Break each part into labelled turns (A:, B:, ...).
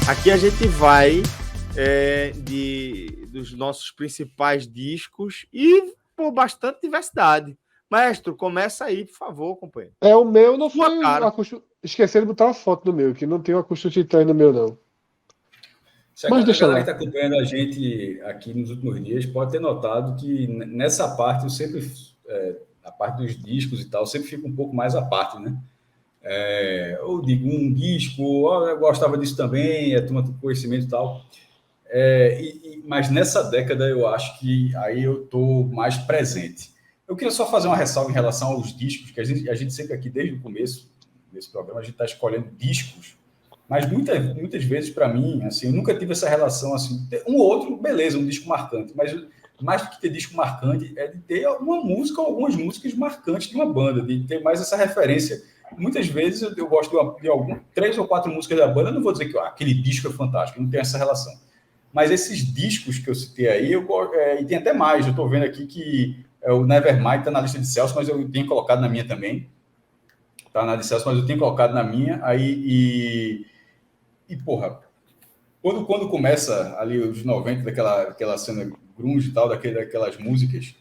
A: Aqui a gente vai dos nossos principais discos e por bastante diversidade. Maestro, começa aí, por favor, companheiro.
B: O meu não
A: Sua
B: foi o
A: cara.
B: acústico. Esqueci de botar uma foto no meu, que não tem o acústico titã no meu, não.
C: Se
B: Mas
C: a
B: deixa
C: galera
B: lá.
C: que está acompanhando a gente aqui nos últimos dias pode ter notado que nessa parte eu sempre, a parte dos discos e tal, sempre fica um pouco mais à parte, né? Eu digo um disco, eu gostava disso também, a turma tem conhecimento e tal. Mas nessa década eu acho que aí eu estou mais presente. Eu queria só fazer uma ressalva em relação aos discos, que a gente sempre aqui, desde o começo desse programa, a gente está escolhendo discos, mas muitas vezes, para mim, assim, eu nunca tive essa relação assim. Um ou outro, beleza, um disco marcante, mas mais do que ter disco marcante é de ter uma música ou algumas músicas marcantes de uma banda, de ter mais essa referência. Muitas vezes eu gosto de 3 ou 4 músicas da banda, eu não vou dizer que aquele disco é fantástico, não tem essa relação. Mas esses discos que eu citei aí, e tem até mais, eu estou vendo aqui que o Nevermind está na lista de Celso, mas eu tenho colocado na minha também. Está na lista de Celso, mas eu tenho colocado na minha. Porra, quando começa ali os 90, daquela cena grunge e tal, daquelas músicas,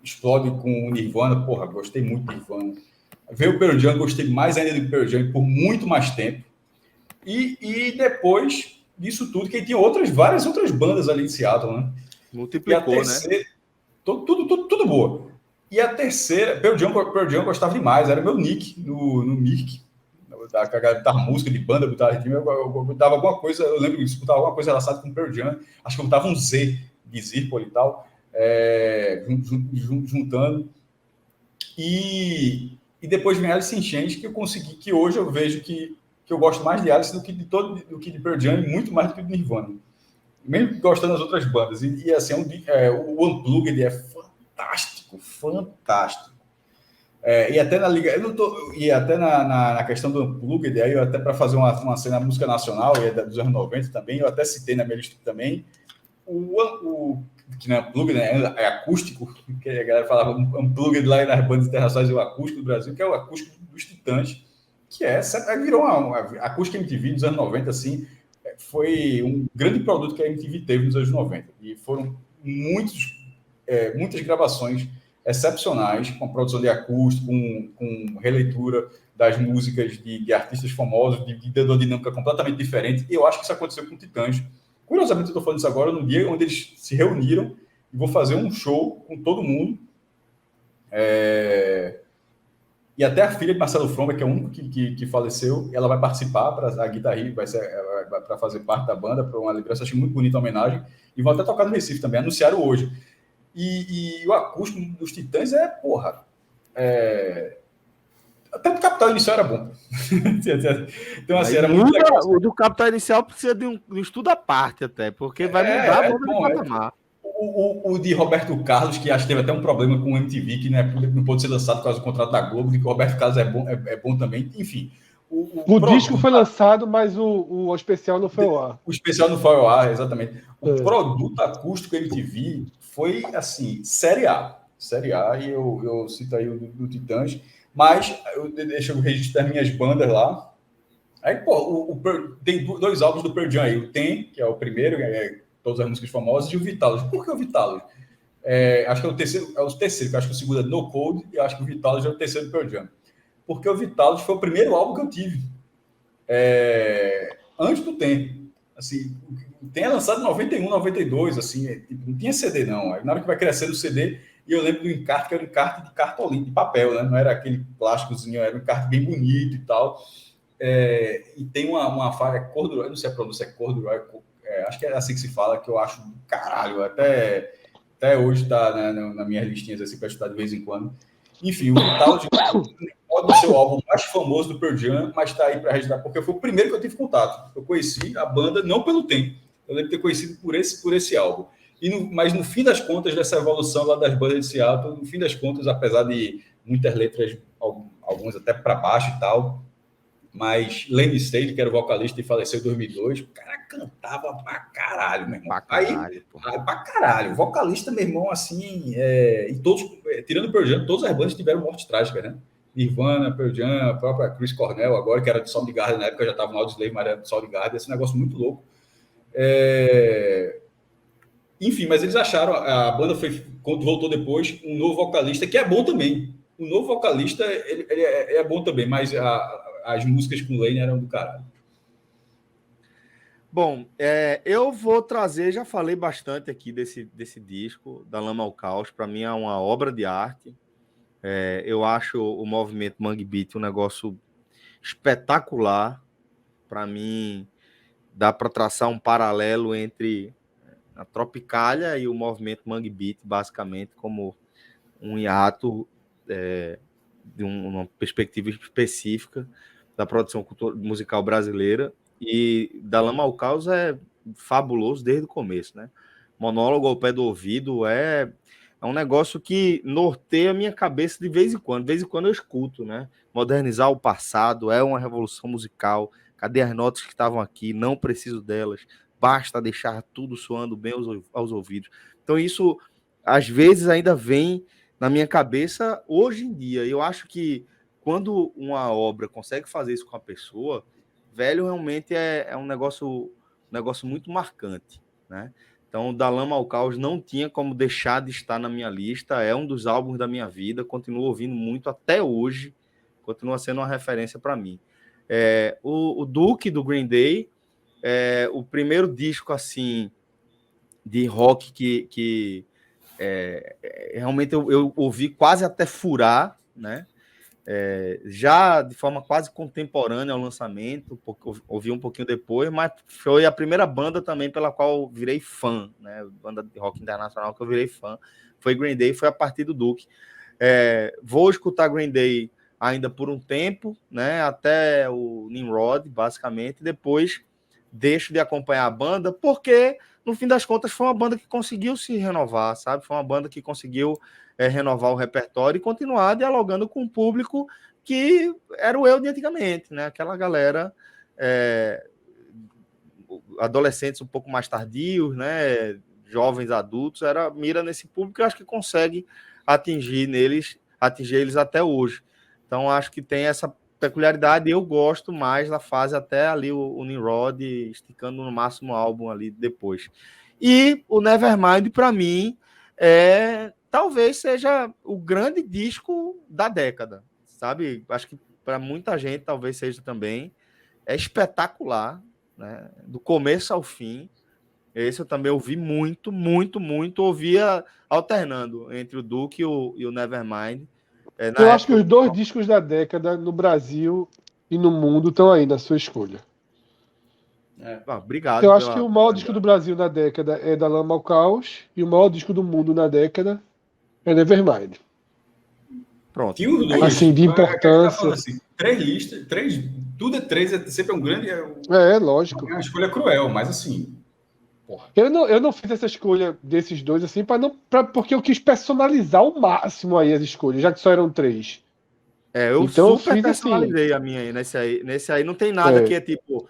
C: explode com o Nirvana, porra, gostei muito do Nirvana. Veio o Pearl Jam, gostei mais ainda do Pearl Jam por muito mais tempo. E depois disso tudo, que tinha várias outras bandas ali em Seattle, né?
A: Multiplicou,
C: e a terceira, né? Tudo boa. E a terceira, Pearl Jam eu gostava demais, era meu nick no Mirk. Da música de banda, eu botava alguma coisa, eu lembro disso, botava alguma coisa relacionada com Pearl Jam, acho que eu botava um Z de Zirpoli e tal, juntando. E depois vem Alice in Chains, que eu consegui, que hoje eu vejo que eu gosto mais de Alice do que de Pearl Jam, e muito mais do que de Nirvana. Mesmo gostando das outras bandas. E assim, o Unplugged é fantástico. E até na liga, e até na questão do Unplugged, aí eu até para fazer uma cena música nacional, e dos anos 90 também, eu até citei na minha lista também, que não é Unplugged, né, é acústico, que a galera falava Unplugged lá nas bandas internacionais, o acústico do Brasil, que é o acústico dos Titãs, que virou uma acústica MTV dos anos 90, assim, foi um grande produto que a MTV teve nos anos 90. E foram muitas gravações excepcionais, com produção de acústico, com releitura das músicas de artistas famosos, de uma dinâmica completamente diferente. E eu acho que isso aconteceu com Titãs. Curiosamente, eu estou falando isso agora no dia onde eles se reuniram e vou fazer um show com todo mundo. E até a filha de Marcelo Fromba, que é o único que faleceu, ela vai participar, a guitarrista vai para fazer parte da banda, para uma lembrança, achei muito bonita a homenagem, e vão até tocar no Recife também, anunciaram hoje. E o acústico dos Titãs até o Capital Inicial era bom.
A: Então, assim, era muito legal. O do Capital Inicial precisa de um estudo à parte até, porque vai mudar a banda de patamar.
C: O de Roberto Carlos, que acho que teve até um problema com o MTV, que não pôde ser lançado por causa do contrato da Globo, de que o Roberto Carlos é bom também, enfim.
B: O disco foi lançado, mas o especial não foi ao ar.
C: O especial não foi ao ar, exatamente. O produto acústico MTV foi, assim, Série A. Série A, e eu cito aí o do Titãs, mas deixa eu registrar minhas bandas lá. Aí, tem 2 álbuns do Pearl Jam aí. O Tem, que é o primeiro, todas as músicas famosas, e o Vitalis. Por que o Vitalis? Acho que é o terceiro, que acho que o segundo é No Code, e acho que o Vitalis é o terceiro do Pearl Jam. Porque o Vitalis foi o primeiro álbum que eu tive. Antes do Tem. Assim, o Tem é lançado em 91, 92, assim, não tinha CD, não. Aí, na hora que vai crescendo o CD, e eu lembro do encarte, que era um encarte de cartolina, de papel, né? Não era aquele plásticozinho, era um encarte bem bonito e tal. E tem uma falha, corduroy, não sei a pronúncia, é corduroy, acho que é assim que se fala, que eu acho do caralho, até hoje está nas minhas listinhas assim, para estudar de vez em quando. Enfim, o Vitalis pode ser o álbum mais famoso do Pearl Jam, mas está aí para registrar, porque foi o primeiro que eu tive contato. Eu conheci a banda não pelo tempo, eu lembro de ter conhecido por esse álbum. Mas no fim das contas, dessa evolução lá das bandas de Seattle, no fim das contas, apesar de muitas letras, algumas até para baixo e tal, mas Lenny Stage, que era o vocalista e faleceu em 2002, o cara cantava pra caralho, meu irmão. Pra caralho. O vocalista, meu irmão, assim, e todos, tirando o Pearl Jam, todas as bandas tiveram mortes trágicas, né? Nirvana, Pearl Jam, a própria Chris Cornell, agora, que era de Soundgarden, na época já estava no Audioslave, mas era de Soundgarden, esse negócio muito louco. Enfim, mas eles acharam, a banda quando voltou depois, um novo vocalista, que é bom também. O novo vocalista, ele é bom também, mas as músicas com o Lane eram do caralho.
A: Bom, eu vou trazer, já falei bastante aqui desse disco, Da Lama ao Caos, para mim é uma obra de arte. Eu acho o movimento Mangue Beat um negócio espetacular. Para mim, dá para traçar um paralelo entre a Tropicália e o movimento Mangue Beat, basicamente, como um hiato de uma perspectiva específica da produção musical brasileira. E Da Lama ao Caos é fabuloso desde o começo, né? Monólogo ao pé do ouvido é um negócio que norteia a minha cabeça de vez em quando. De vez em quando eu escuto, né? Modernizar o passado é uma revolução musical. Cadê as notas que estavam aqui? Não preciso delas. Basta deixar tudo soando bem aos ouvidos. Então isso, às vezes, ainda vem na minha cabeça hoje em dia. Eu acho que quando uma obra consegue fazer isso com a pessoa, velho, realmente é um negócio muito marcante, né? Então, Da Lama ao Caos não tinha como deixar de estar na minha lista, é um dos álbuns da minha vida, continuo ouvindo muito até hoje, continua sendo uma referência para mim. O Duke, do Green Day, o primeiro disco, assim, de rock que realmente eu ouvi quase até furar, né? Já de forma quase contemporânea ao lançamento, ouvi um pouquinho depois, mas foi a primeira banda também pela qual virei fã, né? Banda de rock internacional que eu virei fã, foi Green Day, foi a partir do Duke. Vou escutar Green Day ainda por um tempo, né? Até o Nimrod, basicamente, depois deixo de acompanhar a banda, porque no fim das contas foi uma banda que conseguiu se renovar, sabe? Foi uma banda que conseguiu renovar o repertório e continuar dialogando com o público que era o eu de antigamente, né? Aquela galera, adolescentes um pouco mais tardios, né? Jovens adultos, mira nesse público e acho que consegue atingir eles até hoje. Então acho que tem essa peculiaridade. Eu gosto mais da fase até ali o Nimrod, esticando no máximo o álbum ali depois. E o Nevermind, para mim, talvez seja o grande disco da década, sabe? Acho que para muita gente talvez seja também. É espetacular, né? Do começo ao fim. Esse eu também ouvi muito, muito, muito. Ouvia alternando entre o Duke e o Nevermind.
B: Eu acho que os dois discos da década no Brasil e no mundo estão aí na sua escolha.
A: Obrigado.
B: Eu acho que o maior disco do Brasil na década é Da Lama ao Caos e o maior disco do mundo na década é Nevermind.
A: Pronto.
B: Assim, de importância.
C: Assim, 3 listas, tudo é 3, sempre um grande.
B: Lógico.
C: É uma escolha cruel, mas assim.
B: Porra. Eu não fiz essa escolha desses dois assim porque eu quis personalizar ao máximo aí as escolhas, já que só eram 3.
A: Então, super personalizei a minha aí. Nesse aí não tem nada que é tipo,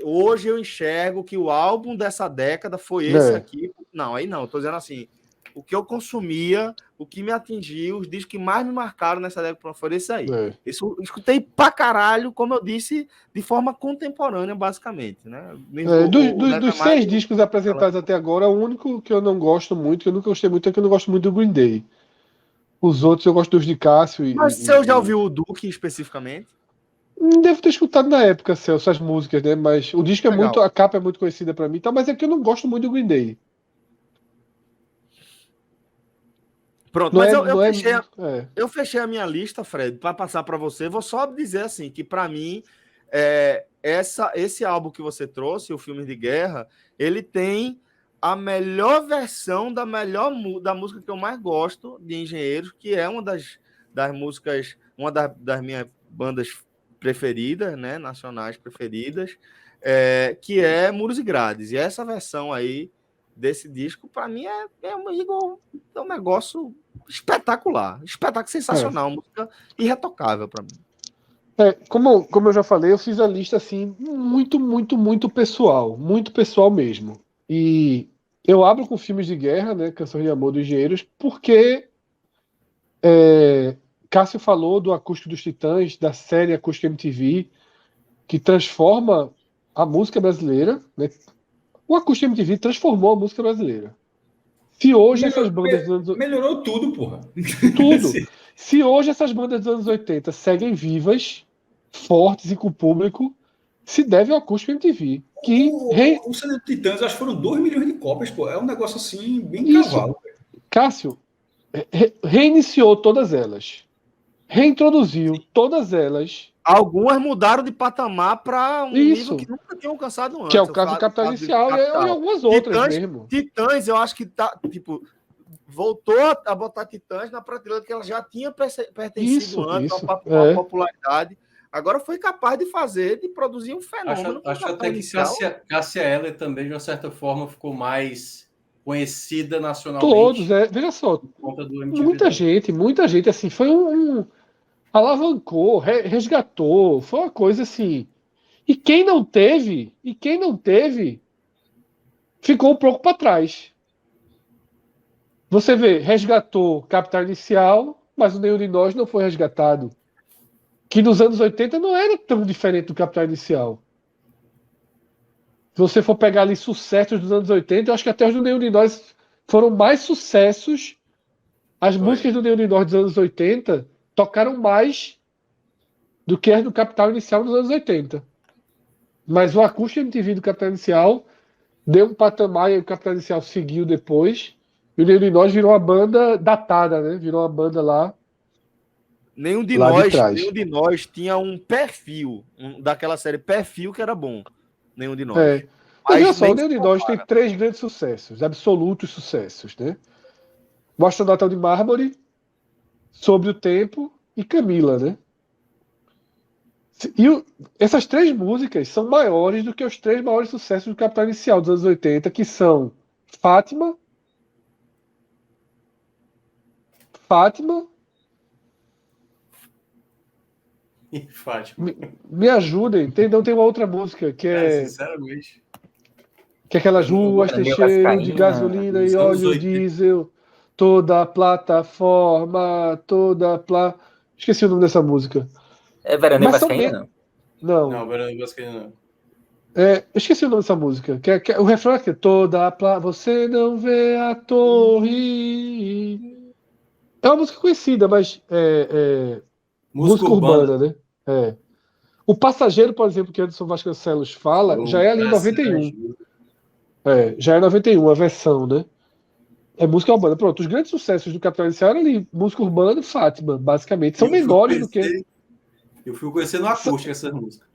A: hoje eu enxergo que o álbum dessa década foi esse aqui. Não, aí não. Eu tô dizendo assim, o que eu consumia, o que me atingiu, os discos que mais me marcaram nessa década foram esse aí. Isso eu escutei pra caralho, como eu disse, de forma contemporânea, basicamente, né?
B: Dos 6 discos apresentados até agora, o único que eu não gosto muito, que eu nunca gostei muito, é que eu não gosto muito do Green Day. Os outros eu gosto dos de Cássio.
A: Mas você já ouviu o Duke especificamente?
B: Devo ter escutado na época, Celso, as músicas, né? Mas o disco a capa é muito conhecida pra mim, tá? Mas é que eu não gosto muito do Green Day.
A: Pronto, mas eu fechei a minha lista, Fred, para passar para você. Vou só dizer assim, que para mim, esse álbum que você trouxe, o Filmes de Guerra, ele tem a melhor versão da música que eu mais gosto de Engenheiros, que é uma das músicas, uma das minhas bandas preferidas, né, nacionais preferidas, que é Muros e Grades. E essa versão aí desse disco, para mim, é um negócio espetacular, sensacional, música irretocável para mim.
B: Como eu já falei, eu fiz a lista assim, muito, muito, muito pessoal mesmo. E eu abro com Filmes de Guerra, né, Canções de Amor dos Engenheiros, porque Cássio falou do Acústico dos Titãs, da série Acústico MTV, que transforma a música brasileira, né? O Acústico MTV transformou a música brasileira. Se hoje essas bandas dos anos...
C: Melhorou tudo, porra.
B: Tudo. Se hoje essas bandas dos anos 80 seguem vivas, fortes e com público, se deve ao Acústico MTV.
C: O CD do Titãs, acho que foram 2 milhões de cópias, pô. É um negócio assim, bem
B: Isso.
C: cavalo.
B: Cássio reiniciou todas elas. Reintroduziu todas elas.
A: Algumas mudaram de patamar para um
B: Isso.
A: nível que nunca tinham alcançado antes.
B: Que é o caso do Capital Inicial e algumas outras mesmo.
A: Titãs, eu acho que tá, tipo, voltou a botar Titãs na prateleira que ela já tinha pertencido antes a uma popularidade. Agora foi capaz de produzir um fenômeno.
D: Acho até que Cássia Eller também, de uma certa forma, ficou mais conhecida nacionalmente.
B: Todos, veja só. Muita gente, assim, foi alavancou, resgatou, foi uma coisa assim. E quem não teve, ficou um pouco para trás. Você vê, resgatou Capital Inicial, mas o Nenhum de Nós não foi resgatado. Que nos anos 80 não era tão diferente do Capital Inicial. Se você for pegar ali sucessos dos anos 80, eu acho que até os do Nenhum de Nós foram mais sucessos. As músicas do Nenhum de Nós dos anos 80 tocaram mais do que as do Capital Inicial nos anos 80. Mas o Acústico MTV do Capital Inicial deu um patamar e o Capital Inicial seguiu depois. E o Nenhum de Nós virou uma banda datada, né? Virou uma banda lá.
A: Nenhum de nós tinha um perfil daquela série Perfil que era bom. Nenhum de nós.
B: Mas olha só, o Nenhum de Nós tem 3 grandes sucessos, absolutos sucessos, né? O Astronauta de Mármore, Sobre o Tempo e Camila, né? E essas 3 músicas são maiores do que os 3 maiores sucessos do Capital Inicial dos anos 80, que são Fátima, Me ajudem. Tem uma outra música que é.
D: Sinceramente.
B: Que é aquelas ruas tem cheiro de gasolina e óleo diesel. Toda plataforma, Esqueci o nome dessa música.
E: É Veraneio Vascaína,
B: não?
D: Não, Veraneio Vascaína não.
B: Eu esqueci o nome dessa música. O refrão é que você não vê a torre. É uma música conhecida, mas música urbana, né? O Passageiro, por exemplo, que Anderson Vasconcelos fala, já é ali em 91. Já é 91 a versão, né? É música urbana. Pronto, os grandes sucessos do Capital Inicial eram ali, música urbana e Fátima, basicamente. São menores do que...
D: Eu fui conhecendo acústica essas músicas.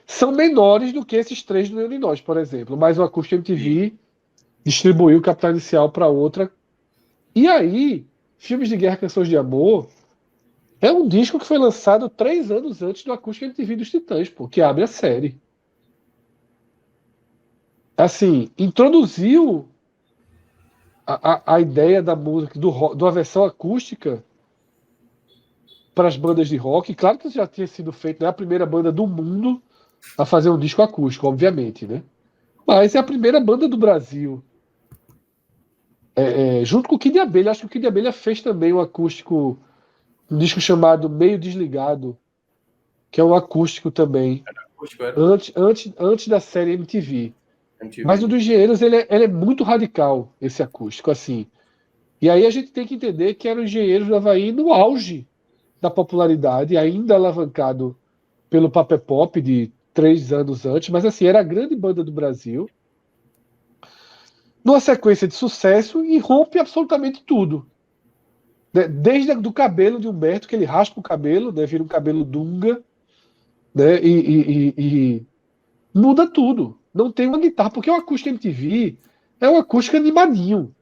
B: São menores do que esses 3 do Nenhum de Nós, por exemplo. Mas o Acústico MTV distribuiu o Capital Inicial para outra. E aí, Filmes de Guerra, Canções de Amor é um disco que foi lançado 3 anos antes do Acústico MTV dos Titãs, pô, que abre a série. Assim, introduziu a ideia da música, da versão acústica para as bandas de rock. Claro que isso já tinha sido feito, não é a primeira banda do mundo a fazer um disco acústico, obviamente, né? Mas é a primeira banda do Brasil. Junto com o Kid de Abelha. Acho que o Kid de Abelha fez também um acústico, um disco chamado Meio Desligado, que é um acústico também. Antes da série MTV. Mas o dos Engenheiros, ele é muito radical, esse acústico, assim. E aí a gente tem que entender que eram os Engenheiros do Havaí no auge da popularidade, ainda alavancado pelo Papel Pop de 3 anos antes, mas assim, era a grande banda do Brasil, numa sequência de sucesso, e rompe absolutamente tudo. Desde do cabelo de Humberto, que ele raspa o cabelo, né, vira um cabelo dunga, né, e muda tudo. Não tem uma guitarra, porque o acústico MTV é um acústico animadinho.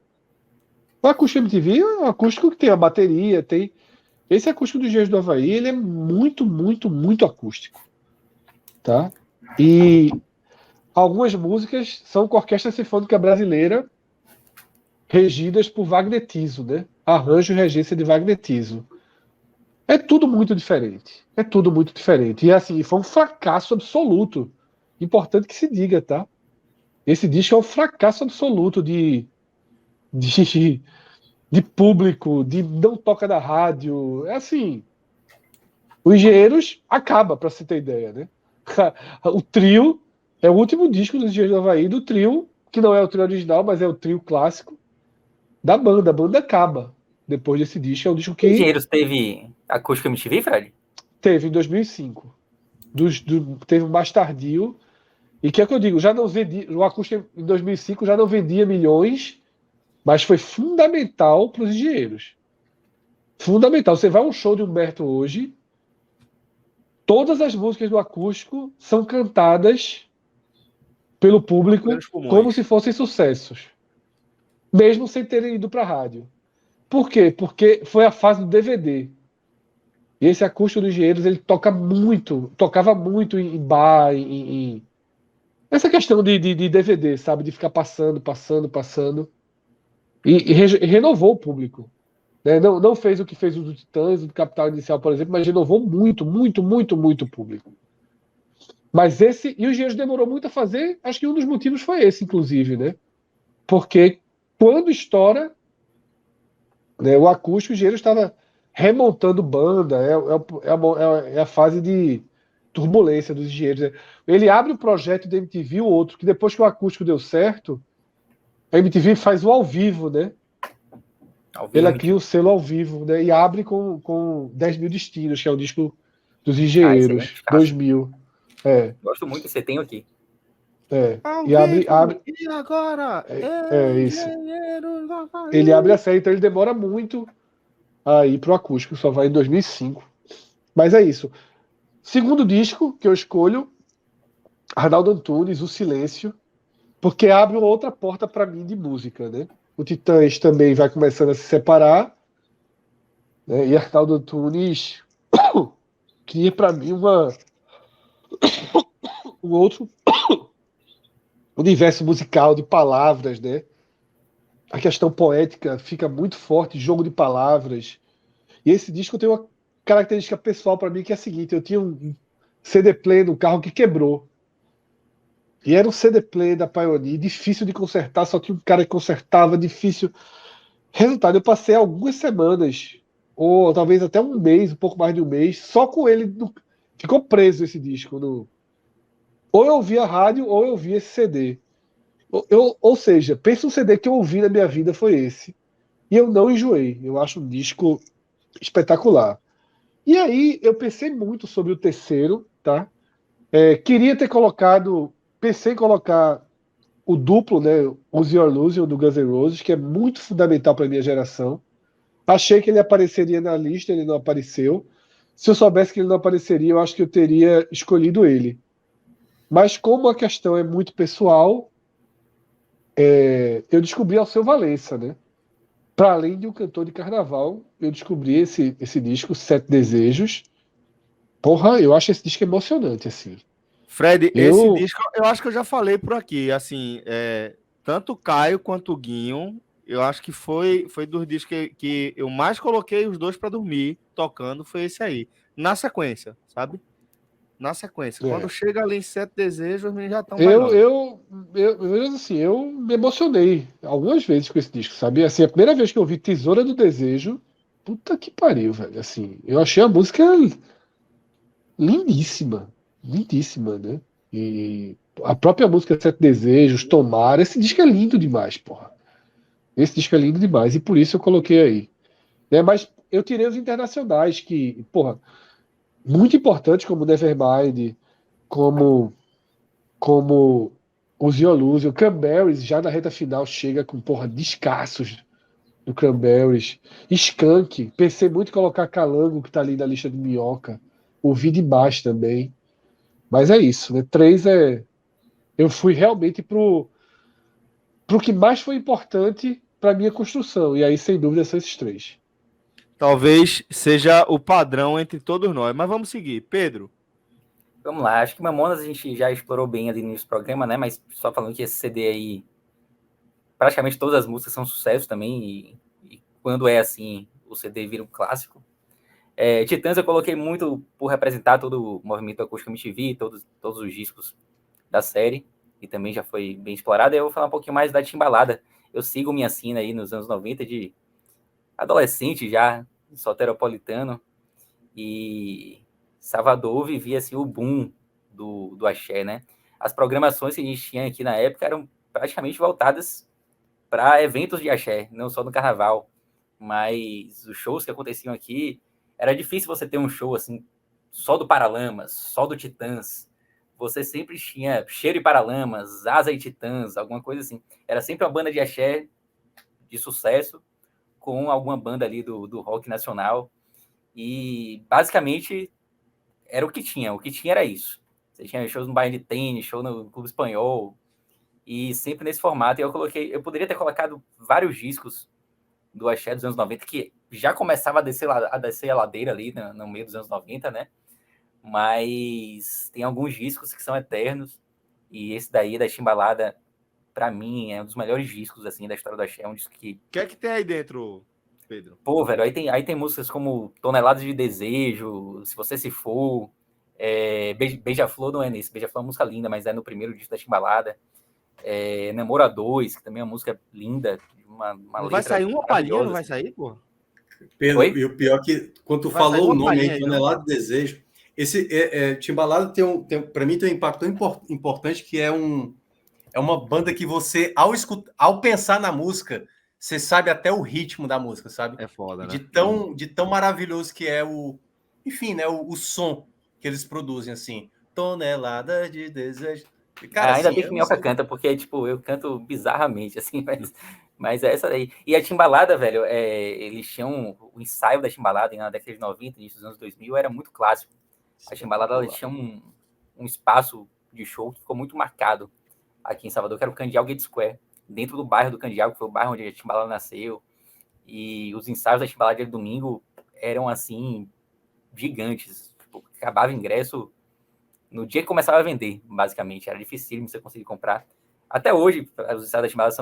B: O acústico MTV é um acústico que tem a bateria, tem... Esse acústico do Engenheiros do Havaí, ele é muito, muito, muito acústico. Tá? E algumas músicas são com a Orquestra Sinfônica Brasileira, regidas por Wagner Tiso, né? Arranjo e regência de Wagner Tiso. É tudo muito diferente. E assim, foi um fracasso absoluto. Importante que se diga, tá? Esse disco é um fracasso absoluto de de público, de não toca na rádio. É assim, o Engenheiros acaba, para você ter ideia, né? O Trio é o último disco dos Engenheiros do Havaí, do Trio, que não é o trio original, mas é o trio clássico da banda. A banda acaba depois desse disco. É um disco
E: O
B: que
E: Engenheiros teve acústica MTV, Fred?
B: teve em 2005. Teve um mais tardio. E que é o que eu digo, já não vendia, o acústico em 2005 já não vendia milhões, mas foi fundamental para os engenheiros. Fundamental. Você vai a um show de Humberto hoje, todas as músicas do acústico são cantadas pelo público
A: Pelos pulmões.
B: como se fossem sucessos, mesmo sem terem ido para a rádio. Por quê? Porque foi a fase do DVD. E esse acústico dos engenheiros, ele tocava muito em bar, essa questão de DVD, sabe? De ficar passando. E renovou o público. Né? Não fez o que fez o do Titãs, o do Capital Inicial, por exemplo, mas renovou muito o público. Mas esse. E o Engenheiros demorou muito a fazer, acho que um dos motivos foi esse, inclusive, né? Porque quando estoura, né, o acústico, o Engenheiros estava remontando banda, é a fase de turbulência dos Engenheiros. Né? Ele abre o projeto da MTV, o outro, que depois que o acústico deu certo, a MTV faz o ao vivo, né?
E: Ao vivo,
B: Ela cria o selo ao vivo, né? E abre com 10 mil destinos, que é o disco dos Engenheiros,
E: excelente, cara.
B: 2000. É,
E: Gosto muito, você tem aqui.
A: Ao
B: E abre,
A: vivo, e agora?
B: isso.
A: Engenheiros do Havaí.
B: Ele abre a série, então ele demora muito a ir pro acústico, só vai em 2005. Mas é isso. Segundo disco que eu escolho, Arnaldo Antunes, O Silêncio, porque abre uma outra porta para mim de música, né? O Titãs também vai começando a se separar, né? E Arnaldo Antunes cria para mim um outro universo musical de palavras, né? A questão poética fica muito forte, jogo de palavras. E esse disco tem uma característica pessoal para mim que é a seguinte: eu tinha um CD player no carro que quebrou. E era um CD player da Pioneer, difícil de consertar, só tinha um cara que consertava, difícil. Resultado, eu passei algumas semanas, ou talvez até um mês, um pouco mais de um mês, só com ele. Ficou preso esse disco. Ou eu ouvia rádio, ou eu ouvia esse CD. Ou seja, pensa um CD que eu ouvi na minha vida foi esse. E eu não enjoei. Eu acho um disco espetacular. E aí eu pensei muito sobre o terceiro, tá? Queria ter pensei em colocar o duplo, né? Use Your Illusion do Guns N' Roses, que é muito fundamental para minha geração. Achei que ele apareceria na lista, ele não apareceu. Se eu soubesse que ele não apareceria, eu acho que eu teria escolhido ele. Mas como a questão é muito pessoal, eu descobri Alceu Valença, né? Para além de um cantor de carnaval, eu descobri esse disco, Sete Desejos. Porra, eu acho esse disco emocionante, assim.
A: Fred, esse disco, eu acho que eu já falei por aqui, assim, tanto o Caio quanto o Guinho, eu acho que foi dos discos que eu mais coloquei os dois para dormir, tocando, foi esse aí, na sequência, sabe? Na sequência. Quando chega ali em Sete Desejos, os meninos já estão
B: assim, eu me emocionei algumas vezes com esse disco, sabe? Assim, a primeira vez que eu ouvi Tesoura do Desejo, puta que pariu, velho. Assim, eu achei a música lindíssima, lindíssima, né? E a própria música Sete Desejos, Tomara, esse disco é lindo demais, porra. Esse disco é lindo demais e por isso eu coloquei aí. Né? Mas eu tirei os internacionais que, porra, muito importantes como Nevermind, como os Iolus, o Cranberries já na reta final chega com porra descassos do Cranberries. Skunk, pensei muito em colocar Calango, que tá ali na lista de Minhoca. Ouvi demais também. Mas é isso, né? Eu fui realmente pro que mais foi importante para minha construção. E aí, sem dúvida, são esses três.
A: Talvez seja o padrão entre todos nós, mas vamos seguir. Pedro.
E: Vamos lá, acho que Mamonas a gente já explorou bem ali nesse programa, né? Mas só falando que esse CD aí, praticamente todas as músicas são sucesso também, e quando é assim, o CD vira um clássico. Titãs eu coloquei muito por representar todo o movimento acústico MTV, todos os discos da série, e também já foi bem explorado. Eu vou falar um pouquinho mais da Timbalada. Eu sigo minha sina aí nos anos 90 de adolescente já, soteropolitano, e Salvador vivia assim, o boom do axé, né? As programações que a gente tinha aqui na época eram praticamente voltadas para eventos de axé, não só no carnaval, mas os shows que aconteciam aqui, era difícil você ter um show assim, só do Paralamas, só do Titãs. Você sempre tinha Cheiro e Paralamas, Asa e Titãs, alguma coisa assim. Era sempre uma banda de axé de sucesso com alguma banda ali do rock nacional. E basicamente era o que tinha. O que tinha era isso. Você tinha shows no Bayern de Tênis, show no Clube Espanhol, e sempre nesse formato. E eu poderia ter colocado vários discos do axé dos anos 90, que já começava a descer a ladeira ali no meio dos anos 90, né? Mas tem alguns discos que são eternos, e esse daí, da Timbalada, pra mim, é um dos melhores discos, assim, da história do axé. É um disco que...
A: O que é que tem aí dentro, Pedro?
E: Pô, velho, aí tem músicas como Toneladas de Desejo, Se Você Se For, Beija-Flor não é nesse, Beija-Flor é uma música linda, mas é no primeiro disco da Timbalada. Namora 2, que também é uma música linda. Uma
A: Não vai sair uma palhinha, não vai sair, pô?
C: Pedro,
E: Oi?
C: e o pior que, quando tu
A: Vai sair
C: falou o
A: uma
C: nome
A: palhinha
C: aí,
A: aí,
C: Tonelada de Desejo, esse Timbalada para mim tem um impacto tão importante que é uma banda que você, ao pensar na música, você sabe até o ritmo da música, sabe?
A: É foda, né?
C: De tão maravilhoso que é enfim, né, o som que eles produzem, assim. Tonelada de Desejo. Cara,
E: Ainda
C: assim,
E: bem que Minhoca canta, porque, tipo, eu canto bizarramente, assim, mas é essa daí. E a Timbalada, velho, eles tinham o ensaio da Timbalada na década de 90, início dos anos 2000, era muito clássico. A Timbalada, ela tinha um espaço de show que ficou muito marcado aqui em Salvador, que era o Candial Gate Square, dentro do bairro do Candial, que foi o bairro onde a Timbalada nasceu. E os ensaios da Timbalada de domingo eram, assim, gigantes. Tipo, acabava o ingresso no dia que começava a vender, basicamente. Era difícil você conseguir comprar. Até hoje, os ensaios da Timbalada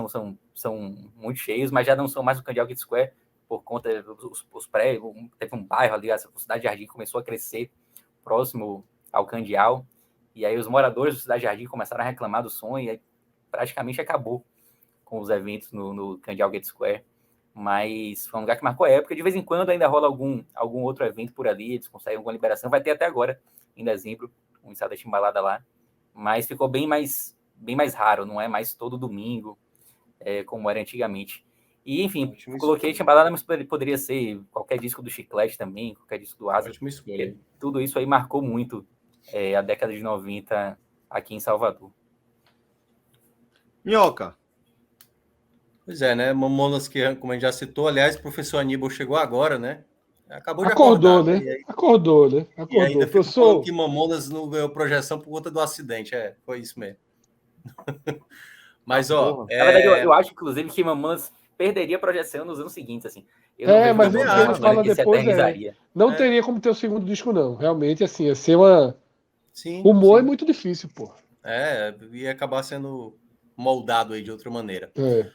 E: são muito cheios, mas já não são mais o Candial Gate Square, por conta dos prédios. Teve um bairro ali, a Cidade Jardim começou a crescer próximo ao Candial. E aí os moradores do Cidade Jardim começaram a reclamar do som e aí praticamente acabou com os eventos no Candial Gate Square. Mas foi um lugar que marcou a época. De vez em quando ainda rola algum outro evento por ali, eles conseguem alguma liberação. Vai ter até agora, em dezembro, um ensaio da Timbalada lá. Mas ficou bem mais raro, não é mais todo domingo, como era antigamente. E, enfim, coloquei Timbalada, mas poderia ser qualquer disco do Chiclete também, qualquer disco do Asa. Tudo isso aí marcou muito a década de 90 aqui em Salvador.
A: Minhoca.
F: Pois é, né? Mamonas, que, como a gente já citou, aliás, o professor Aníbal chegou agora, né? Acabou de
B: Acordou,
F: acordar,
B: né?
F: Aí,
B: Acordou, né?
F: e
B: Acordou.
F: ainda ficou
B: Professor,
F: falando que Mamonas não ganhou projeção por conta do acidente. Foi isso mesmo. Mas, ó...
E: Na verdade, eu acho, inclusive, que Mamonas perderia a projeção nos anos seguintes, assim. Eu não vejo
B: mas o
E: Mamonas
B: que ele
E: uma
B: fala
E: banda que se
B: depois
E: eternizaria.
B: não teria como ter o segundo disco, não. Realmente, assim, ia ser uma...
F: Sim,
B: Humor
F: sim.
B: é muito difícil, pô.
F: Ia acabar sendo moldado aí de outra maneira.
B: É.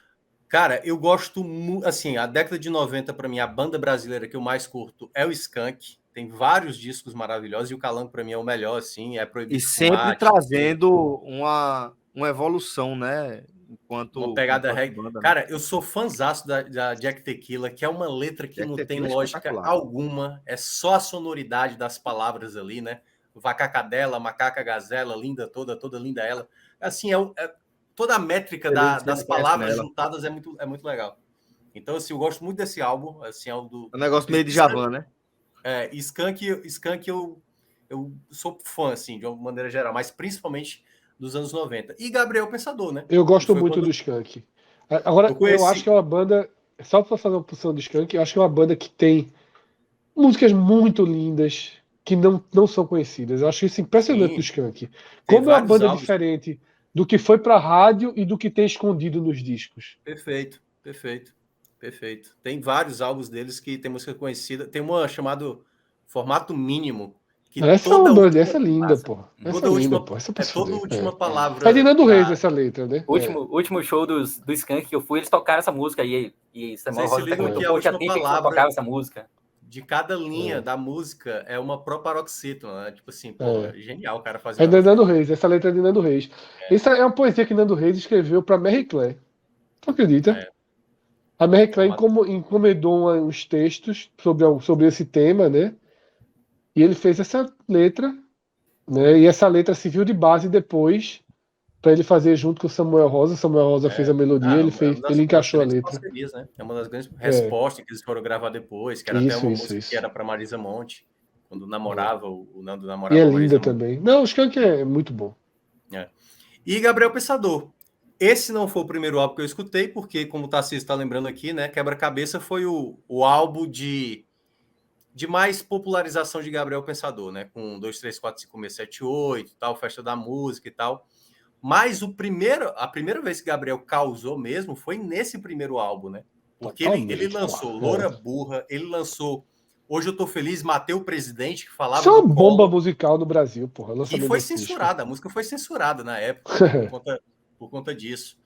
F: Cara, eu gosto muito, assim, a década de 90, para mim, a banda brasileira que eu mais curto é o Skank. Tem vários discos maravilhosos e o Calango, para mim, é o melhor, assim, é Proibido
A: E
F: de
A: sempre
F: Fumar,
A: trazendo uma evolução, né?
F: uma pegada reggae.
A: banda, né?
F: Cara, eu sou fãzaço da Jack Tequila, que é uma letra que
A: Jack
F: não
A: Tequila
F: tem
A: é
F: lógica
A: espetacular.
F: alguma, é só a sonoridade das palavras ali, né? Vacacadela, macaca gazela, linda toda linda ela. Assim, toda a métrica das palavras juntadas é muito legal. Então, assim, eu gosto muito desse álbum. Assim,
A: É um negócio meio de Javan, né?
F: Skank eu sou fã, assim, de uma maneira geral, mas principalmente dos anos 90. E Gabriel Pensador, né?
B: Eu gosto muito do Skank. Agora, eu acho que é uma banda... Só para fazer uma posição do Skank, eu acho que é uma banda que tem músicas muito lindas que não são conhecidas. Eu acho isso impressionante do Skank. Como é uma banda diferente do que foi para a rádio e do que tem escondido nos discos.
F: Perfeito. Tem vários álbuns deles que tem música conhecida. Tem uma chamada Formato Mínimo. Que
B: essa é uma banda, essa é linda, pô.
F: Toda última palavra.
B: É de Nando Reis essa letra, né?
E: Último show do Skank que eu fui, eles tocaram essa música e Samuel Rosa
F: que a última palavra
E: tocava essa música.
F: De cada linha da música é uma proparoxítona, né? Tipo assim, genial o cara fazer.
B: É de Nando Reis, essa letra é de Nando Reis. Essa é uma poesia que Nando Reis escreveu para Mary Claire. Tu acredita? A Mary Clay encomendou uns textos sobre esse tema, né? E ele fez essa letra, né? E essa letra serviu de base depois para ele fazer junto com o Samuel Rosa. Samuel Rosa fez a melodia, ele encaixou a letra.
F: Parcerias, né? É uma das grandes respostas que eles foram gravar depois, que era até uma música que era para Marisa Monte, quando namorava, o Nando namorava.
B: E é linda também. Não, o Skank é muito bom.
F: E Gabriel Pensador. Esse não foi o primeiro álbum que eu escutei, porque, como o Tarcísio está lembrando aqui, né? Quebra-Cabeça foi o álbum de mais popularização de Gabriel Pensador, né? Com 2, 3, 4, 5, 6, 7, 8, tal, Festa da Música e tal. Mas a primeira vez que Gabriel causou mesmo foi nesse primeiro álbum, né? Porque ele lançou Loura Burra, ele lançou Hoje Eu Tô Feliz, Matei o Presidente, que falava.
B: Isso é uma bomba musical no Brasil, porra.
F: E foi censurada, a música foi censurada na época, por conta disso.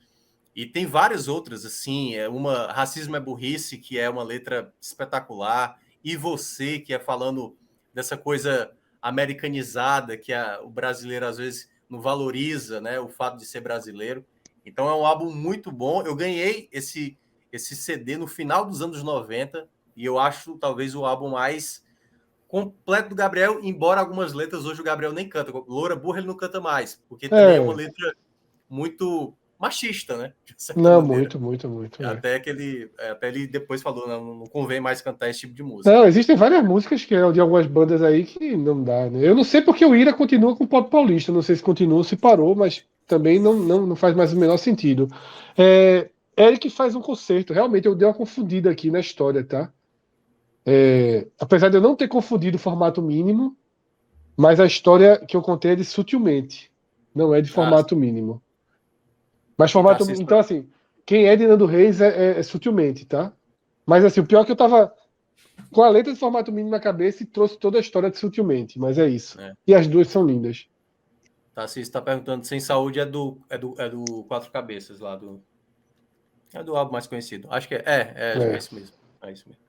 F: E tem várias outras, assim, uma Racismo é Burrice, que é uma letra espetacular, E Você, que é falando dessa coisa americanizada, que o brasileiro às vezes não valoriza, né, o fato de ser brasileiro. Então é um álbum muito bom. Eu ganhei esse CD no final dos anos 90, e eu acho talvez o álbum mais completo do Gabriel, embora algumas letras hoje o Gabriel nem canta. Loura Burra ele não canta mais, porque também é uma letra muito machista, né?
B: Não, muito.
F: Até ele depois falou, não convém mais cantar esse tipo de música.
B: Não, existem várias músicas que é de algumas bandas aí que não dá, né? Eu não sei porque o Ira continua com o pop paulista, não sei se continua ou se parou, mas também não faz mais o menor sentido. Eric faz um concerto, realmente eu dei uma confundida aqui na história, tá? Apesar de eu não ter confundido o formato mínimo, mas a história que eu contei é de Sutilmente, não é de formato mínimo. Mas formato. Então, assim, quem é de Nando Reis é Sutilmente, tá? Mas, assim, o pior é que eu tava com a letra de formato mínimo na cabeça e trouxe toda a história de Sutilmente, mas é isso. E as duas são lindas.
F: Tá, se está perguntando, Sem Saúde é do Quatro Cabeças lá, é do álbum mais conhecido. Acho que é isso mesmo. É isso mesmo.